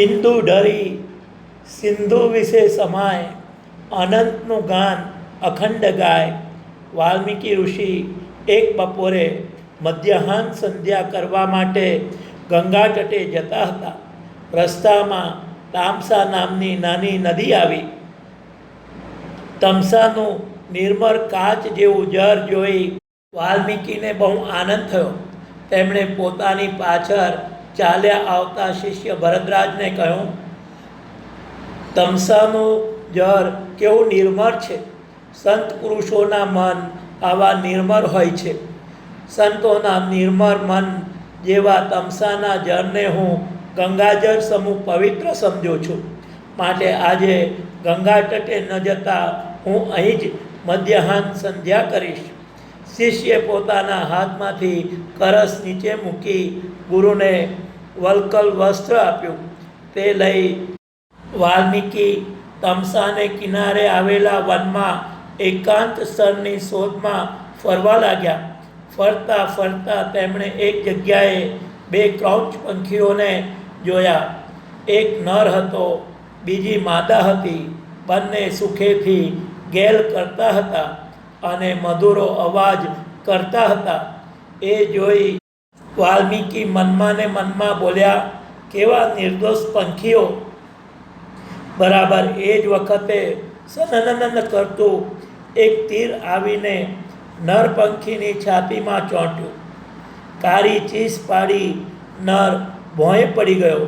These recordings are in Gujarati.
બિંદુ ડરી સિંધુ વિશે સમાય, અનંતનું ગાન અખંડ ગાય. વાલ્મીકી ઋષિ એક બપોરે મધ્યાહન સંધ્યા કરવા માટે ગંગા તટે જતા હતા. રસ્તામાં તામસા નામની નાની નદી આવી. તમસાનું નિર્મળ કાચ જેવું જળ જોઈ વાલ્મીકીને બહુ આનંદ થયો. તેમણે પોતાની પાછળ ચાલ્યા આવતા શિષ્ય ભરદ્વાજને કહ્યું, તમસાનું જળ કેવું નિર્મળ છે. સંત પુરુષોના મન આવા નિર્મળ હોય છે. સંતોના નિર્મળ મન જેવા તમસાના જળને હું ગંગાજળ સમૂહ પવિત્ર સમજું છું. માટે આજે ગંગા તટે ન જતા હું અહીં જ મધ્યાહન સંધ્યા કરીશ. શિષ્યે પોતાના હાથમાંથી કરસ નીચે મૂકી ગુરુને વલ્કલ વસ્ત્ર આપ્યું. તે લઈ વાલ્મીકી તમસાને કિનારે આવેલા વનમાં એકાંત સ્થળની શોધમાં ફરવા લાગ્યા. ફરતા ફરતા તેમણે એક જગ્યાએ બે ક્રૌંચ પંખીઓને જોયા. એક નર હતો, બીજી માદા હતી. બંને સુખેથી ગેલ કરતા હતા અને મધુરો અવાજ કરતા હતા. એ જોઈ વાલ્મીકી મનમાં ને મનમાં બોલ્યા, કેવા નિર્દોષ પંખીઓ. બરાબર એ જ વખતે સનનન કરતું એક તીર આવીને નર પંખીની છાતીમાં ચોંટ્યું. કાળી ચીસ પાડી નર ભોંય પડી ગયો.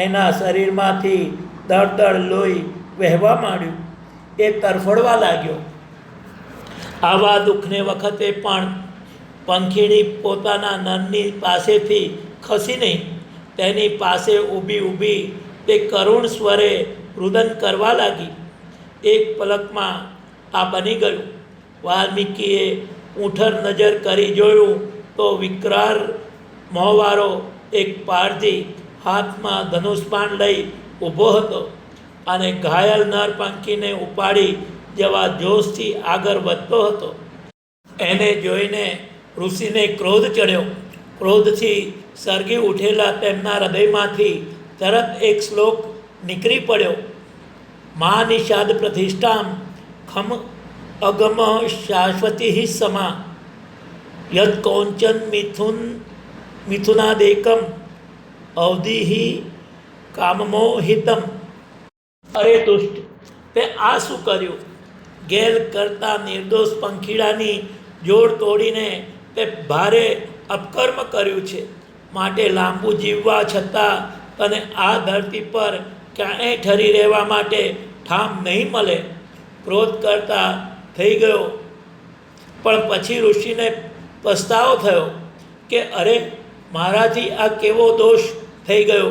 એના શરીરમાંથી દળદળ લોહી વહેવા માંડ્યું. એ તરફડવા લાગ્યો. આવા દુઃખને વખતે પણ પંખીડી પોતાના નરની પાસેથી ખસી નહીં. તેની પાસે ઊભી ઊભી તે કરુણ સ્વરે રુદન કરવા લાગી. એક પલકમાં આ બની ગયું. વાલ્મીકીએ ઊંઠર નજર કરી જોયું તો વિકરાળ મોંવાળો એક પારધી હાથમાં ધનુષબાણ લઈ ઊભો હતો અને ઘાયલ નર પંખીને ઉપાડી જવા જોશથી આગળ વધતો હતો. એને જોઈને ઋષિને ક્રોધ ચડ્યો. ક્રોધથી સળગી ઉઠેલા તેમના હૃદયમાંથી તરત એક શ્લોક નીકળી પડ્યો. મા નિષાદ પ્રતિષ્ઠામ ખમ અગમ શાશ્વતી સમા યદ કૌંચન મિથુનાદેકમ અવધિ કામમોહિતમ. અરે દુષ્ટ, તે આ શું કર્યું? ગેલ કરતા નિર્દોષ પંખીડાની જોડ તોડીને તે ભારે અપકર્મ કર્યું છે. માટે લાંબુ જીવવા છતાં તને આ ધરતી પર ક્યાંય ઠરી રહેવા માટે ઠામ નહીં મળે. ક્રોધ કરતા થઈ ગયો. પણ પછી ઋષિને પસ્તાવો થયો કે અરે, મારાથી આ કેવો દોષ થઈ ગયો.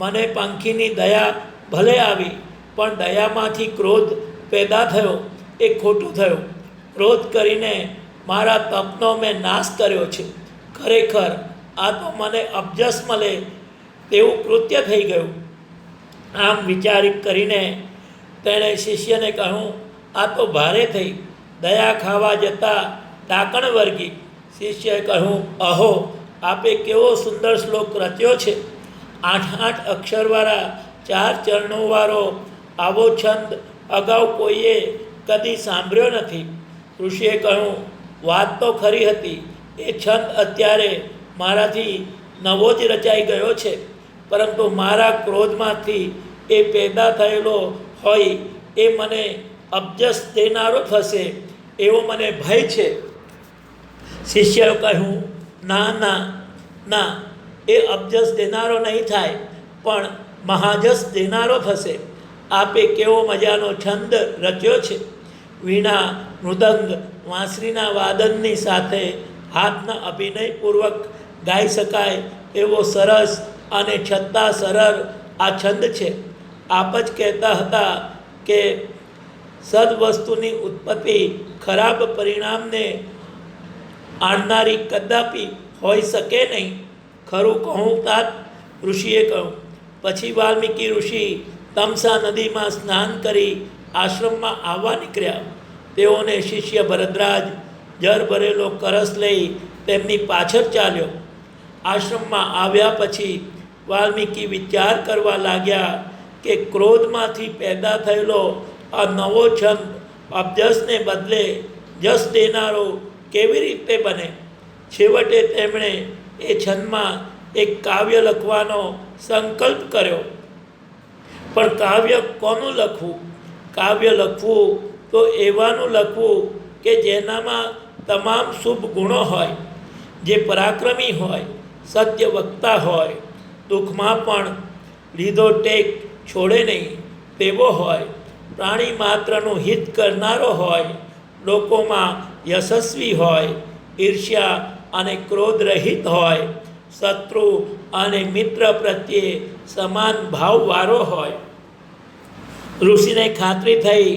મને પંખીની દયા ભલે આવી, પણ દયામાંથી ક્રોધ પેદા થયો એ ખોટું થયું. ક્રોધ કરીને મારા તપનો મેં નાશ કર્યો છે. ખરેખર આ તો મને અબજસ મળે તેવું કૃત્ય થઈ ગયું. આમ વિચાર કરીને તેણે શિષ્યને કહ્યું, આ તો ભારે થઈ. દયા ખાવા જતાં ટાંકણ વર્ગી. શિષ્યએ કહ્યું, અહો, આપે કેવો સુંદર શ્લોક રચ્યો છે. 8 અક્ષરવાળા 4 ચરણોવાળો આવો છંદ અગાઉ કોઈએ કદી સાંભળ્યો નથી. ઋષિએ કહ્યું, વાત તો ખરી હતી. એ છંદ અત્યારે મારાથી નવો જ રચાઈ ગયો છે, પરંતુ મારા ક્રોધમાંથી એ પેદા થયેલો હોય એ મને અબજસ દેનારો થશે એવો મને ભય છે. શિષ્યએ કહ્યું, ના ના ના, એ અબજસ દેનારો નહીં થાય, પણ મહાજસ દેનારો થશે. આપે કેવો મજાનો છંદ રચ્યો છે. વીણા, મૃદંગ, વાંસળીના વાદનની સાથે હાથના અભિનયપૂર્વક ગાઈ શકાય એવો સરસ અને છતાં સરળ આ છંદ છે. આપ જ કહેતા હતા કે સદવસ્તુની ઉત્પત્તિ ખરાબ પરિણામને આણનારી કદાપી હોઈ શકે નહીં. ખરું કહું તાત? ઋષિએ કહ્યું. પછી વાલ્મીકી ઋષિ તમસા નદીમાં સ્નાન કરી આશ્રમમાં આવવા નીકળ્યા. તેઓને શિષ્ય ભરદ્વાજ જર ભરેલો કરસ લઈ તેમની પાછળ ચાલ્યો. આશ્રમમાં આવ્યા પછી વાલ્મીકી વિચાર કરવા લાગ્યા કે ક્રોધમાંથી પેદા થયેલો આ નવો છંદ અભ્યાસને બદલે જસ દેનારો કેવી રીતે બને. છેવટે તેમણે એ છંદમાં એક કાવ્ય લખવાનો સંકલ્પ કર્યો. પણ કાવ્ય કોનું લખવું? કાવ્ય લખવું તો એવાનું લખવું કે જેનામાં તમામ શુભ ગુણો હોય, જે પરાક્રમી હોય, સત્ય વક્તા હોય, દુઃખમાં પણ લીધો ટેક છોડે નહીં તેવો હોય, પ્રાણી માત્રનું હિત કરનારો હોય, લોકોમાં યશસ્વી હોય, ઈર્ષ્યા અને ક્રોધ રહિત હોય, શત્રુ અને મિત્ર પ્રત્યે સમાન ભાવવાળો હોય. ઋષિને ખાતરી થઈ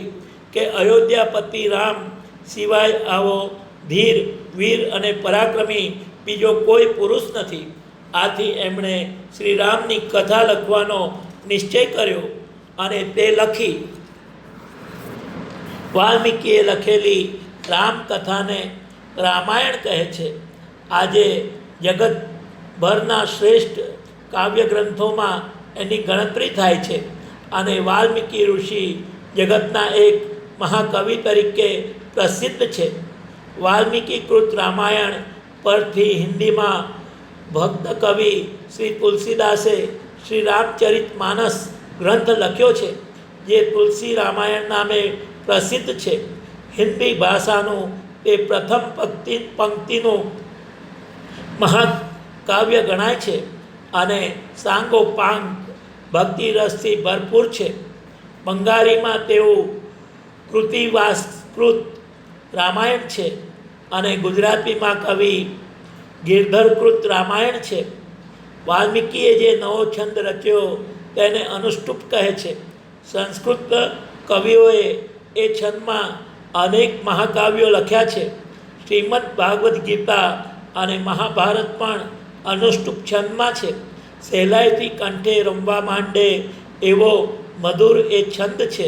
કે અયોધ્યાપતિ રામ સિવાય આવો ધીર, વીર અને પરાક્રમી બીજો કોઈ પુરુષ નથી. આથી એમણે શ્રીરામની કથા લખવાનો નિશ્ચય કર્યો અને તે લખી. વાલ્મીકીએ લખેલી રામકથાને રામાયણ કહે છે. આજે જગતભરના શ્રેષ્ઠ કાવ્ય ગ્રંથોમાં એની ગણતરી થાય છે અને વાલ્મીકી ઋષિ જગતના એક મહાકવિ તરીકે પ્રસિદ્ધ છે. વાલ્મીકી કૃત રામાયણ પરથી હિન્દીમાં ભક્ત કવિ શ્રી તુલસીદાસે શ્રી રામચરિત માનસ ગ્રંથ લખ્યો છે, જે તુલસી રામાયણ નામે પ્રસિદ્ધ છે. હિન્દી ભાષાનું તે પ્રથમ પંક્તિનું મહાકાવ્ય ગણાય છે અને સાંગોપાંગ ભક્તિ રસથી ભરપૂર છે. બંગાળીમાં તેઓ કૃતિવાસ્કૃત રામાયણ છે અને ગુજરાતીમાં કવિ ગિરધરકૃત રામાયણ છે. વાલ્મીકીએ જે નવો છંદ રચ્યો તેને અનુષ્ટુપ કહે છે. સંસ્કૃત કવિઓએ એ છંદમાં અનેક મહાકાવ્યો લખ્યા છે. શ્રીમદ ભાગવદ્ ગીતા અને મહાભારત પણ અનુષ્ટુપ છંદમાં છે. સહેલાઈથી કંઠે રમવા માંડે એવો મધુર એ છંદ છે.